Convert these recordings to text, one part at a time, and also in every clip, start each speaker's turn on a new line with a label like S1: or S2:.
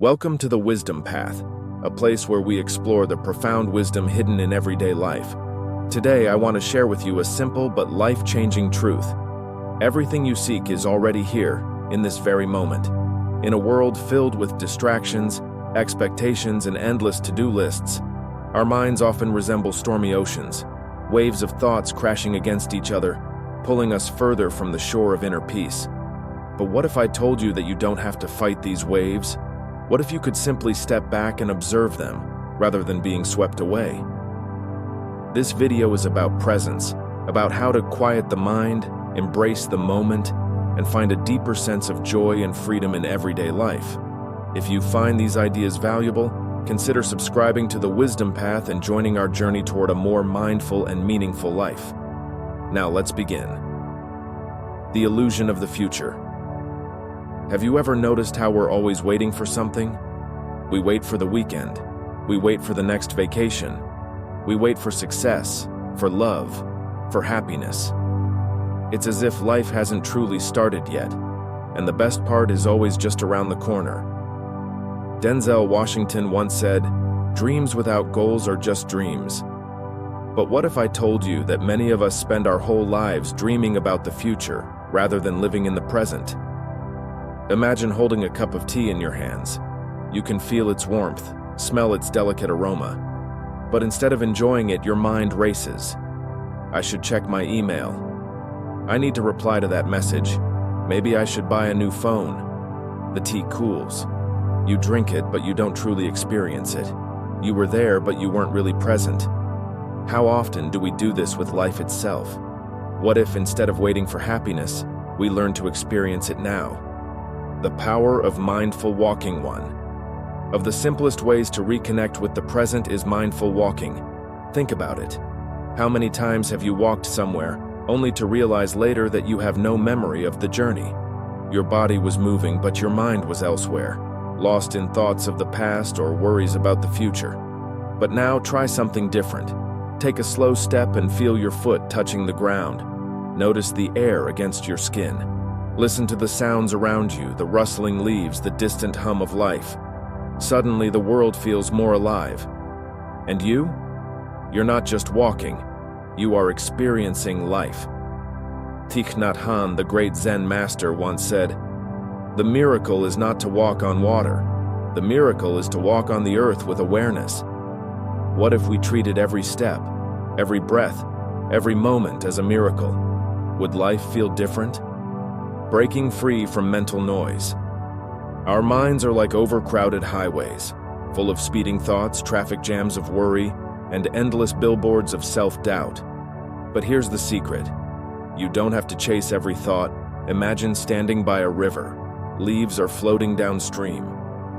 S1: Welcome to the Wisdom Path, a place where we explore the profound wisdom hidden in everyday life. Today, I want to share with you a simple but life-changing truth. Everything you seek is already here, in this very moment. In a world filled with distractions, expectations, and endless to-do lists, our minds often resemble stormy oceans, waves of thoughts crashing against each other, pulling us further from the shore of inner peace. But what if I told you that you don't have to fight these waves? What if you could simply step back and observe them, rather than being swept away? This video is about presence, about how to quiet the mind, embrace the moment, and find a deeper sense of joy and freedom in everyday life. If you find these ideas valuable, consider subscribing to the Wisdom Path and joining our journey toward a more mindful and meaningful life. Now let's begin. The illusion of the future. Have you ever noticed how we're always waiting for something? We wait for the weekend. We wait for the next vacation. We wait for success, for love, for happiness. It's as if life hasn't truly started yet, and the best part is always just around the corner. Denzel Washington once said, "Dreams without goals are just dreams." But what if I told you that many of us spend our whole lives dreaming about the future, rather than living in the present? Imagine holding a cup of tea in your hands. You can feel its warmth, smell its delicate aroma. But instead of enjoying it, your mind races. I should check my email. I need to reply to that message. Maybe I should buy a new phone. The tea cools. You drink it, but you don't truly experience it. You were there, but you weren't really present. How often do we do this with life itself? What if, instead of waiting for happiness, we learn to experience it now? The power of mindful walking. One of the simplest ways to reconnect with the present is mindful walking. Think about it. How many times have you walked somewhere, only to realize later that you have no memory of the journey? Your body was moving, but your mind was elsewhere, lost in thoughts of the past or worries about the future. But now try something different. Take a slow step and feel your foot touching the ground. Notice the air against your skin. Listen to the sounds around you, the rustling leaves, the distant hum of life. Suddenly, the world feels more alive. And you? You're not just walking. You are experiencing life. Thich Nhat Hanh, the great Zen master, once said, "The miracle is not to walk on water. The miracle is to walk on the earth with awareness." What if we treated every step, every breath, every moment as a miracle? Would life feel different? Breaking free from mental noise. Our minds are like overcrowded highways, full of speeding thoughts, traffic jams of worry, and endless billboards of self-doubt. But here's the secret. You don't have to chase every thought. Imagine standing by a river. Leaves are floating downstream.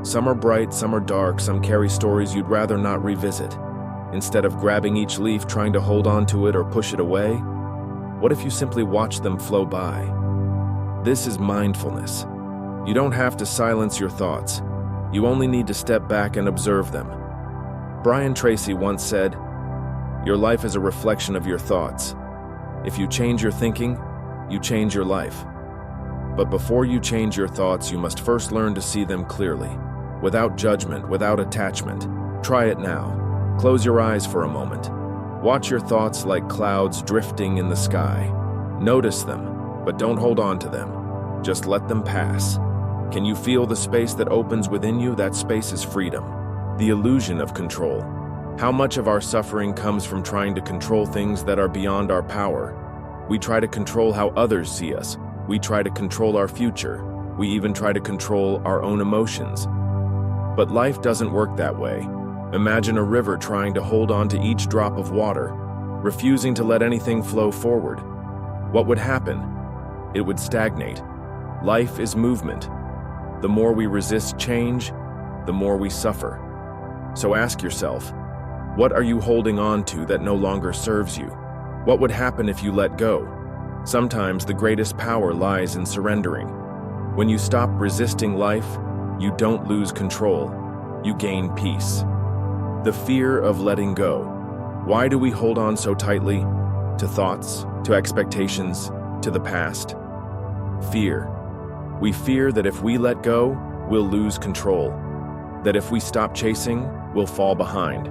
S1: Some are bright, some are dark, some carry stories you'd rather not revisit. Instead of grabbing each leaf, trying to hold on to it or push it away, what if you simply watch them flow by? This is mindfulness. You don't have to silence your thoughts. You only need to step back and observe them. Brian Tracy once said, "Your life is a reflection of your thoughts. If you change your thinking, you change your life." But before you change your thoughts, you must first learn to see them clearly, without judgment, without attachment. Try it now. Close your eyes for a moment. Watch your thoughts like clouds drifting in the sky. Notice them, but don't hold on to them. Just let them pass. Can you feel the space that opens within you? That space is freedom. The illusion of control. How much of our suffering comes from trying to control things that are beyond our power? We try to control how others see us. We try to control our future. We even try to control our own emotions. But life doesn't work that way. Imagine a river trying to hold on to each drop of water, refusing to let anything flow forward. What would happen? It would stagnate. Life is movement. The more we resist change, the more we suffer. So ask yourself, what are you holding on to that no longer serves you? What would happen if you let go? Sometimes the greatest power lies in surrendering. When you stop resisting life, you don't lose control. You gain peace. The fear of letting go. Why do we hold on so tightly? To thoughts, to expectations, to the past? Fear. We fear that if we let go, we'll lose control. That if we stop chasing, we'll fall behind.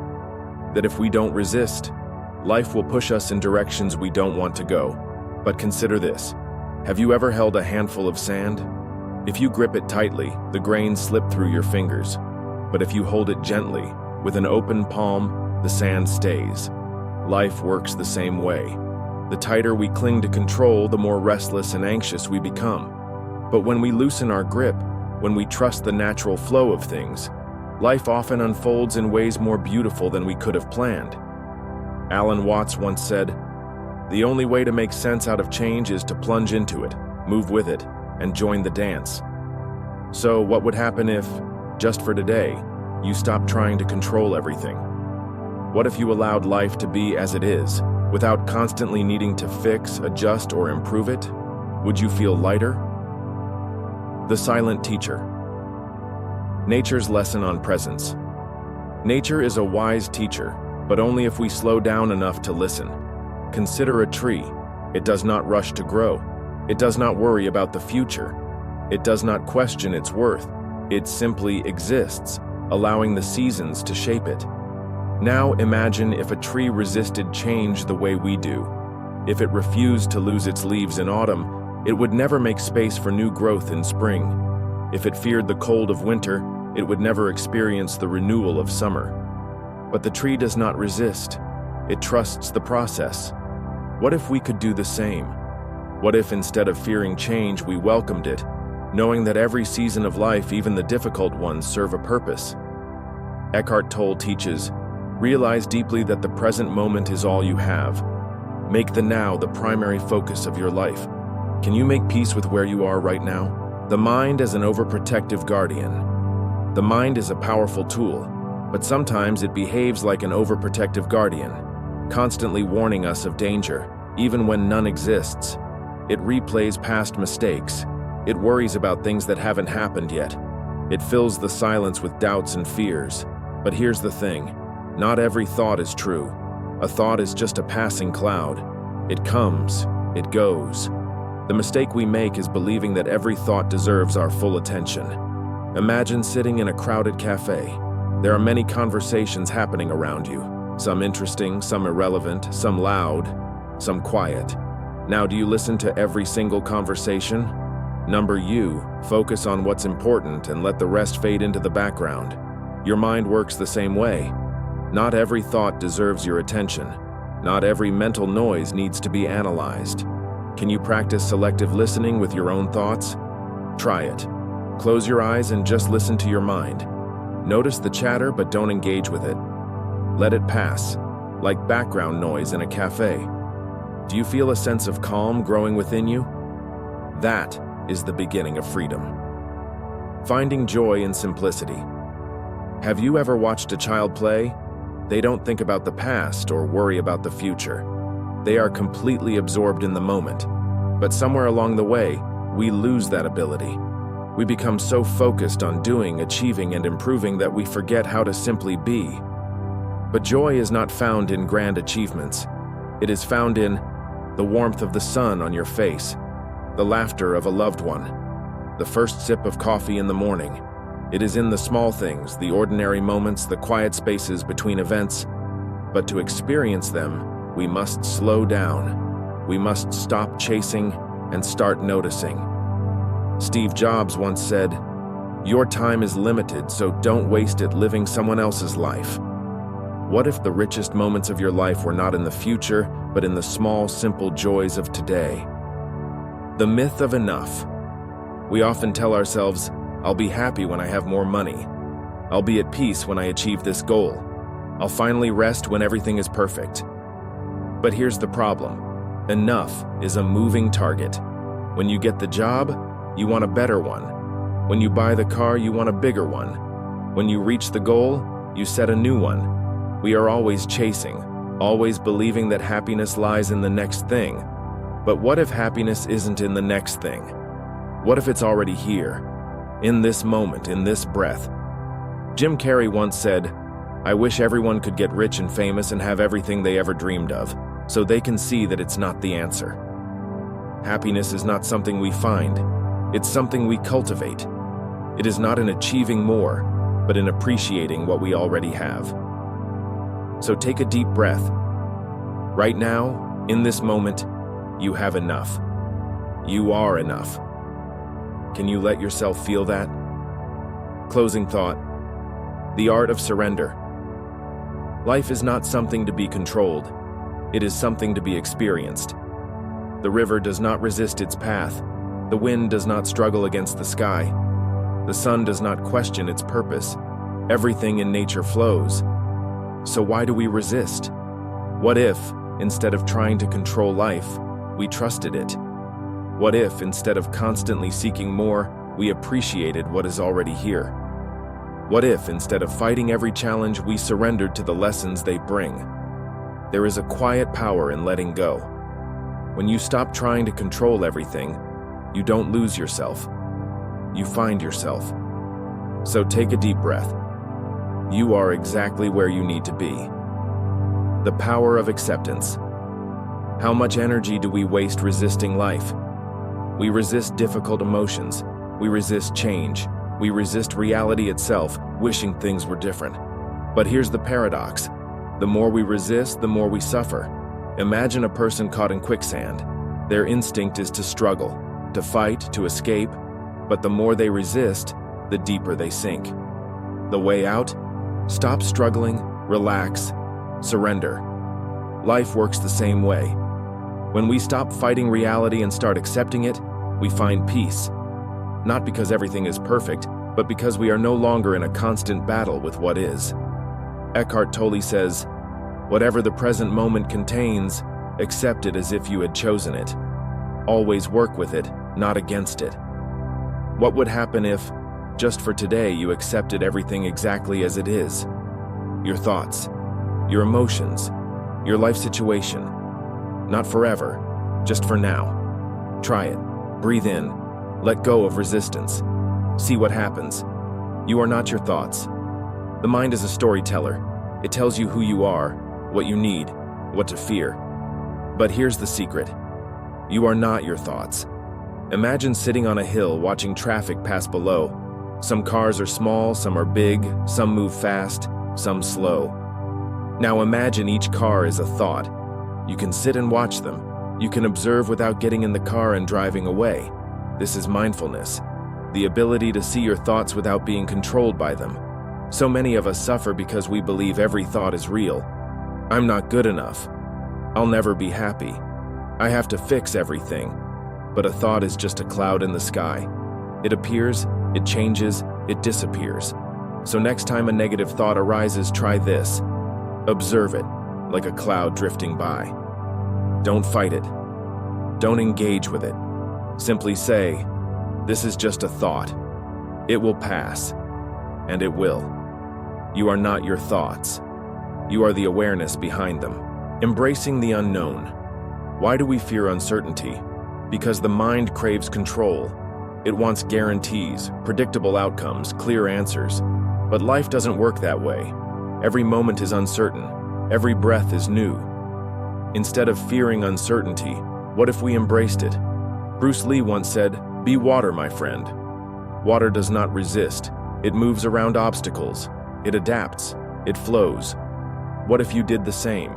S1: That if we don't resist, life will push us in directions we don't want to go. But consider this. Have you ever held a handful of sand? If you grip it tightly, the grains slip through your fingers. But if you hold it gently, with an open palm, the sand stays. Life works the same way. The tighter we cling to control, the more restless and anxious we become. But when we loosen our grip, when we trust the natural flow of things, life often unfolds in ways more beautiful than we could have planned. Alan Watts once said, "The only way to make sense out of change is to plunge into it, move with it, and join the dance." So what would happen if, just for today, you stopped trying to control everything? What if you allowed life to be as it is, without constantly needing to fix, adjust, or improve it? Would you feel lighter? The Silent Teacher. Nature's lesson on presence. Nature is a wise teacher, but only if we slow down enough to listen. Consider a tree. It does not rush to grow. It does not worry about the future. It does not question its worth. It simply exists, allowing the seasons to shape it. Now imagine if a tree resisted change the way we do. If it refused to lose its leaves in autumn, it would never make space for new growth in spring. If it feared the cold of winter, it would never experience the renewal of summer. But the tree does not resist. It trusts the process. What if we could do the same? What if instead of fearing change, we welcomed it, knowing that every season of life, even the difficult ones, serve a purpose? Eckhart Tolle teaches, realize deeply that the present moment is all you have. Make the now the primary focus of your life. Can you make peace with where you are right now? The mind as an overprotective guardian. The mind is a powerful tool, but sometimes it behaves like an overprotective guardian, constantly warning us of danger, even when none exists. It replays past mistakes. It worries about things that haven't happened yet. It fills the silence with doubts and fears. But here's the thing, not every thought is true. A thought is just a passing cloud. It comes, it goes. The mistake we make is believing that every thought deserves our full attention. Imagine sitting in a crowded cafe. There are many conversations happening around you. Some interesting, some irrelevant, some loud, some quiet. Now, do you listen to every single conversation? Number you, focus on what's important and let the rest fade into the background. Your mind works the same way. Not every thought deserves your attention. Not every mental noise needs to be analyzed. Can you practice selective listening with your own thoughts? Try it. Close your eyes and just listen to your mind. Notice the chatter, but don't engage with it. Let it pass, like background noise in a cafe. Do you feel a sense of calm growing within you? That is the beginning of freedom. Finding joy in simplicity. Have you ever watched a child play? They don't think about the past or worry about the future. They are completely absorbed in the moment. But somewhere along the way, we lose that ability. We become so focused on doing, achieving, and improving that we forget how to simply be. But joy is not found in grand achievements. It is found in the warmth of the sun on your face, the laughter of a loved one, the first sip of coffee in the morning. It is in the small things, the ordinary moments, the quiet spaces between events. But to experience them, we must slow down. We must stop chasing and start noticing. Steve Jobs once said, "Your time is limited, so don't waste it living someone else's life." What if the richest moments of your life were not in the future, but in the small, simple joys of today? The myth of enough. We often tell ourselves, I'll be happy when I have more money. I'll be at peace when I achieve this goal. I'll finally rest when everything is perfect. But here's the problem. Enough is a moving target. When you get the job, you want a better one. When you buy the car, you want a bigger one. When you reach the goal, you set a new one. We are always chasing, always believing that happiness lies in the next thing. But what if happiness isn't in the next thing? What if it's already here? In this moment, in this breath. Jim Carrey once said, "I wish everyone could get rich and famous and have everything they ever dreamed of, so they can see that it's not the answer." Happiness is not something we find. It's something we cultivate. It is not in achieving more. but in appreciating what we already have. So take a deep breath. Right now, in this moment, you have enough. You are enough. Can you let yourself feel that? Closing thought. The art of surrender. Life is not something to be controlled. It is something to be experienced. The river does not resist its path. The wind does not struggle against the sky. The sun does not question its purpose. Everything in nature flows. So why do we resist? What if, instead of trying to control life, we trusted it? What if, instead of constantly seeking more, we appreciated what is already here? What if, instead of fighting every challenge, we surrendered to the lessons they bring? There is a quiet power in letting go. When you stop trying to control everything, you don't lose yourself. You find yourself. So take a deep breath. You are exactly where you need to be. The power of acceptance. How much energy do we waste resisting life? We resist difficult emotions. We resist change. We resist reality itself, wishing things were different. But here's the paradox. The more we resist, the more we suffer. Imagine a person caught in quicksand. Their instinct is to struggle, to fight, to escape. But the more they resist, the deeper they sink. The way out? Stop struggling, relax, surrender. Life works the same way. When we stop fighting reality and start accepting it, we find peace. Not because everything is perfect, but because we are no longer in a constant battle with what is. Eckhart Tolle says, "Whatever the present moment contains, accept it as if you had chosen it. Always work with it, not against it." What would happen if, just for today, you accepted everything exactly as it is? Your thoughts, your emotions, your life situation. Not forever, just for now. Try it. Breathe in. Let go of resistance. See what happens. You are not your thoughts. The mind is a storyteller. It tells you who you are, what you need, what to fear. But here's the secret. You are not your thoughts. Imagine sitting on a hill watching traffic pass below. Some cars are small, some are big, some move fast, some slow. Now imagine each car is a thought. You can sit and watch them. You can observe without getting in the car and driving away. This is mindfulness, the ability to see your thoughts without being controlled by them. So many of us suffer because we believe every thought is real. I'm not good enough. I'll never be happy. I have to fix everything. But a thought is just a cloud in the sky. It appears, it changes, it disappears. So next time a negative thought arises, try this. Observe it, like a cloud drifting by. Don't fight it. Don't engage with it. Simply say, "This is just a thought. It will pass." And it will. You are not your thoughts. You are the awareness behind them. Embracing the unknown. Why do we fear uncertainty? Because the mind craves control. It wants guarantees, predictable outcomes, clear answers. But life doesn't work that way. Every moment is uncertain. Every breath is new. Instead of fearing uncertainty, what if we embraced it? Bruce Lee once said, "Be water, my friend." Water does not resist. It moves around obstacles. It adapts. It flows. What if you did the same?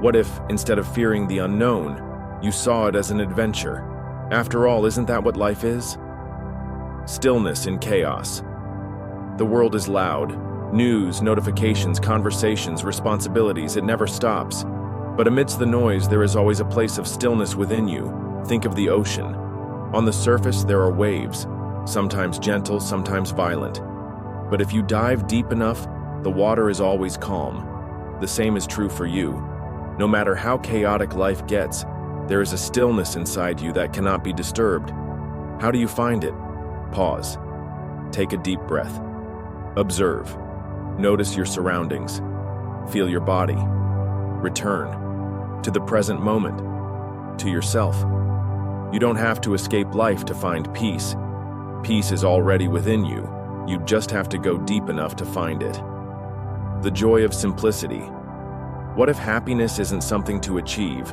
S1: What if, instead of fearing the unknown, you saw it as an adventure? After all, isn't that what life is? Stillness in chaos. The world is loud. News, notifications, conversations, responsibilities, it never stops. But amidst the noise, there is always a place of stillness within you. Think of the ocean. On the surface, there are waves, sometimes gentle, sometimes violent. But if you dive deep enough, the water is always calm. The same is true for you. No matter how chaotic life gets, there is a stillness inside you that cannot be disturbed. How do you find it? Pause. Take a deep breath. Observe. Notice your surroundings. Feel your body. Return to the present moment, to yourself. You don't have to escape life to find peace. Peace is already within you. You just have to go deep enough to find it. The joy of simplicity. What if happiness isn't something to achieve?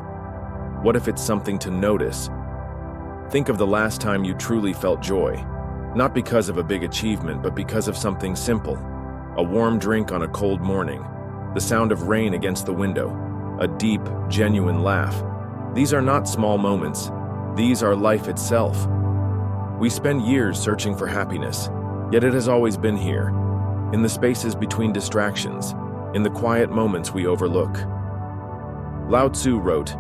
S1: What if it's something to notice? Think of the last time you truly felt joy. Not because of a big achievement, but because of something simple. a warm drink on a cold morning, the sound of rain against the window, a deep, genuine laugh. These are not small moments. These are life itself. We spend years searching for happiness, yet it has always been here, in the spaces between distractions, in the quiet moments we overlook. Lao Tzu wrote,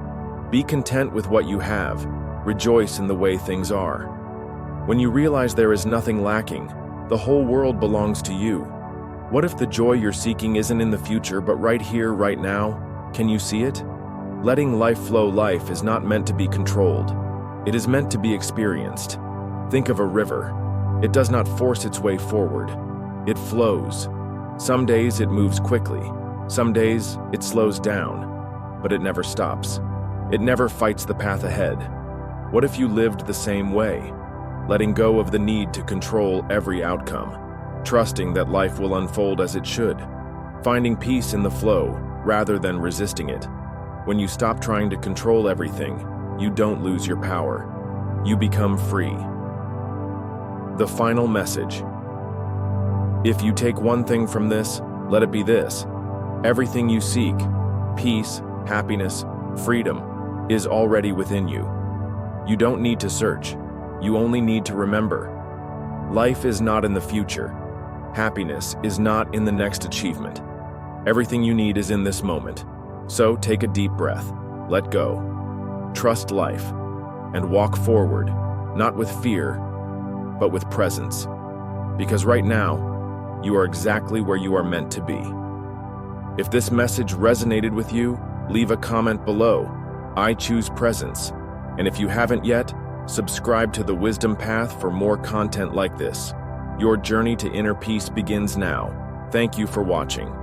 S1: "Be content with what you have, rejoice in the way things are." When you realize there is nothing lacking, the whole world belongs to you. What if the joy you're seeking isn't in the future, but right here, right now? Can you see it? Letting life flow. Life is not meant to be controlled. It is meant to be experienced. Think of a river. It does not force its way forward. It flows. Some days it moves quickly. Some days it slows down. But it never stops. It never fights the path ahead. What if you lived the same way? Letting go of the need to control every outcome. Trusting that life will unfold as it should. Finding peace in the flow rather than resisting it. When you stop trying to control everything, you don't lose your power. You become free. The final message. If you take one thing from this, let it be this. Everything you seek, peace, happiness, freedom, is already within you. You don't need to search. You only need to remember. Life is not in the future. Happiness is not in the next achievement. Everything you need is in this moment. So take a deep breath, let go, trust life, and walk forward, not with fear, but with presence. Because right now, you are exactly where you are meant to be. If this message resonated with you, leave a comment below. I choose presence. And if you haven't yet, subscribe to the Wisdom Path for more content like this. Your journey to inner peace begins now. Thank you for watching.